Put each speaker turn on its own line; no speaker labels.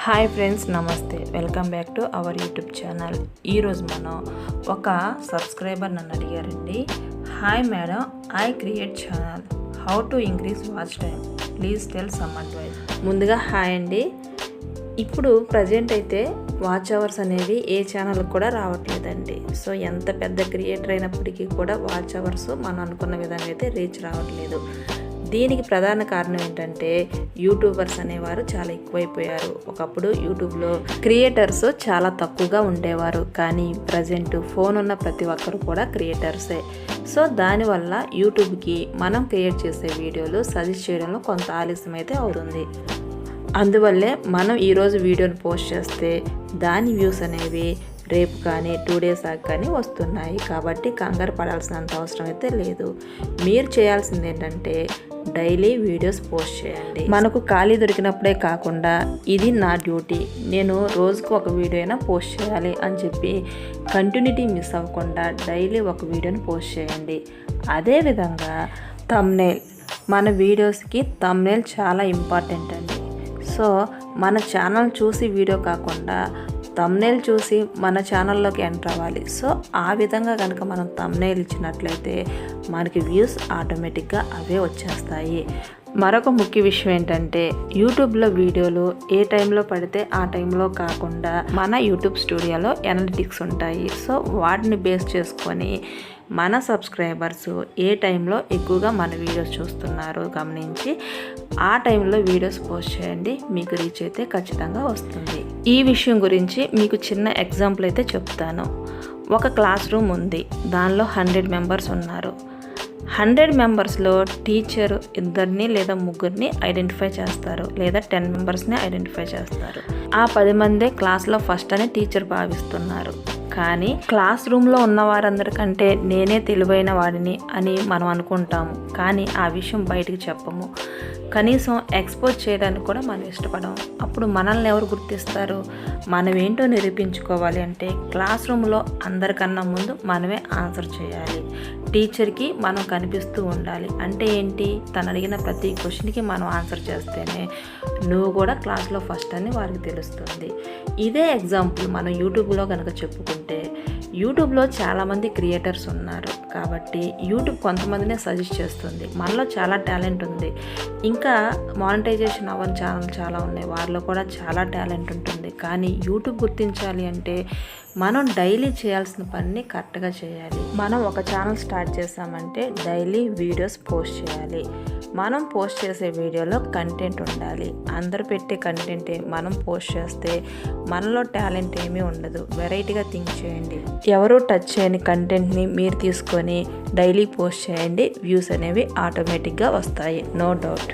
Hi friends, నమస్తే. Welcome back to our YouTube channel. ఈరోజు మనం ఒక సబ్స్క్రైబర్ నన్ను అడిగారండి. Hi madam, I create channel, how to increase watch time, please tell some advice. ముందుగా hi అండి. ఇప్పుడు ప్రజెంట్ అయితే వాచ్ అవర్స్ అనేవి ఏ ఛానల్ కూడా రావట్లేదండి. సో ఎంత పెద్ద క్రియేటర్ అయినప్పటికీ కూడా వాచ్ అవర్స్ మనం అనుకున్న విధంగా అయితే రీచ్ రావట్లేదు. దీనికి ప్రధాన కారణం ఏంటంటే యూట్యూబర్స్ అనేవారు చాలా ఎక్కువైపోయారు. ఒకప్పుడు యూట్యూబ్లో క్రియేటర్స్ చాలా తక్కువగా ఉండేవారు, కానీ ప్రజెంట్ ఫోన్ ఉన్న ప్రతి ఒక్కరు కూడా క్రియేటర్సే. సో దానివల్ల యూట్యూబ్కి మనం క్రియేట్ చేసే వీడియోలు సజెస్ట్ చేయడంలో కొంత ఆలస్యం అయితే అవుతుంది. అందువల్లే మనం ఈరోజు వీడియోని పోస్ట్ చేస్తే దాని వ్యూస్ అనేవి రేపు కానీ 2 days కానీ వస్తున్నాయి. కాబట్టి కంగారు పడాల్సినంత అవసరం అయితే లేదు. మీరు చేయాల్సింది ఏంటంటే డైలీ వీడియోస్ పోస్ట్ చేయండి. మనకు ఖాళీ దొరికినప్పుడే కాకుండా ఇది నా డ్యూటీ, నేను రోజుకు ఒక వీడియో అయినా పోస్ట్ చేయాలి అని చెప్పి కంటిన్యూటీ మిస్ అవ్వకుండా డైలీ ఒక వీడియోని పోస్ట్ చేయండి. అదేవిధంగా థంబ్నెయిల్, మన వీడియోస్కి థంబ్నెయిల్ చాలా ఇంపార్టెంట్ అండి. సో మన ఛానల్ చూసి వీడియో కాకుండా థంబ్నెయిల్ చూసి మన ఛానల్లోకి ఎంటర్ అవ్వాలి. సో ఆ విధంగా కనుక మనం థంబ్నెయిల్ ఇచ్చినట్లయితే మనకి వ్యూస్ ఆటోమేటిక్గా అవే వచ్చేస్తాయి. మరొక ముఖ్య విషయం ఏంటంటే యూట్యూబ్లో వీడియోలు ఏ టైంలో పడితే ఆ టైంలో కాకుండా మన యూట్యూబ్ స్టూడియోలో ఎనలిటిక్స్ ఉంటాయి. సో వాటిని బేస్ చేసుకొని మన సబ్స్క్రైబర్స్ ఏ టైంలో ఎక్కువగా మన వీడియోస్ చూస్తున్నారో గమనించి ఆ టైంలో వీడియోస్ పోస్ట్ చేయండి. మీకు రీచ్ అయితే ఖచ్చితంగా వస్తుంది. ఈ విషయం గురించి మీకు చిన్న ఎగ్జాంపుల్ అయితే చెప్తాను. ఒక క్లాస్ రూమ్ ఉంది, దానిలో 100 మెంబర్స్ ఉన్నారు. 100 మెంబర్స్లో టీచర్ 2 లేదా 3 ఐడెంటిఫై చేస్తారు, లేదా 10 మెంబర్స్ని ఐడెంటిఫై చేస్తారు. ఆ 10 మందే క్లాస్లో ఫస్ట్ అని టీచర్ భావిస్తున్నారు. కానీ క్లాస్ రూమ్లో ఉన్న వారందరికంటే నేనే తెలివైన వాడిని అని మనం అనుకుంటాము, కానీ ఆ విషయం బయటికి చెప్పము. కనీసం ఎక్స్పోజ్ చేయడానికి కూడా మనం ఇష్టపడము. అప్పుడు మనల్ని ఎవరు గుర్తిస్తారు? మనం ఏంటో నిరూపించుకోవాలి అంటే క్లాస్ రూమ్లో అందరికన్నా ముందు మనమే ఆన్సర్ చేయాలి. టీచర్కి మనం కనిపిస్తూ ఉండాలి. అంటే ఏంటి? తను అడిగిన ప్రతి క్వశ్చన్కి మనం ఆన్సర్ చేస్తేనే నువ్వు కూడా క్లాస్లో ఫస్ట్ అని వారికి తెలుస్తుంది. ఇదే ఎగ్జాంపుల్ మనం యూట్యూబ్లో కనుక చెప్పుకుంటే యూట్యూబ్లో చాలామంది క్రియేటర్స్ ఉన్నారు. కాబట్టి యూట్యూబ్ కొంతమందినే సజెస్ట్ చేస్తుంది. మనలో చాలా టాలెంట్ ఉంది. ఇంకా మానిటైజేషన్ అవ్వని ఛానల్ చాలా ఉన్నాయి, వారిలో కూడా చాలా టాలెంట్ ఉంటుంది. కానీ యూట్యూబ్ గుర్తించాలి అంటే మనం డైలీ చేయాల్సిన పనిని కరెక్ట్గా చేయాలి. మనం ఒక ఛానల్ స్టార్ట్ చేసామంటే డైలీ వీడియోస్ పోస్ట్ చేయాలి. మనం పోస్ట్ చేసే వీడియోలో కంటెంట్ ఉండాలి. అందరు పెట్టే కంటెంటే మనం పోస్ట్ చేస్తే మనలో టాలెంట్ ఏమీ ఉండదు. వెరైటీగా థింక్ చేయండి. ఎవరూ టచ్ చేయని కంటెంట్ని మీరు తీసుకొని డైలీ పోస్ట్ చేయండి. వ్యూస్ అనేవి ఆటోమేటిక్గా వస్తాయి, నో డౌట్.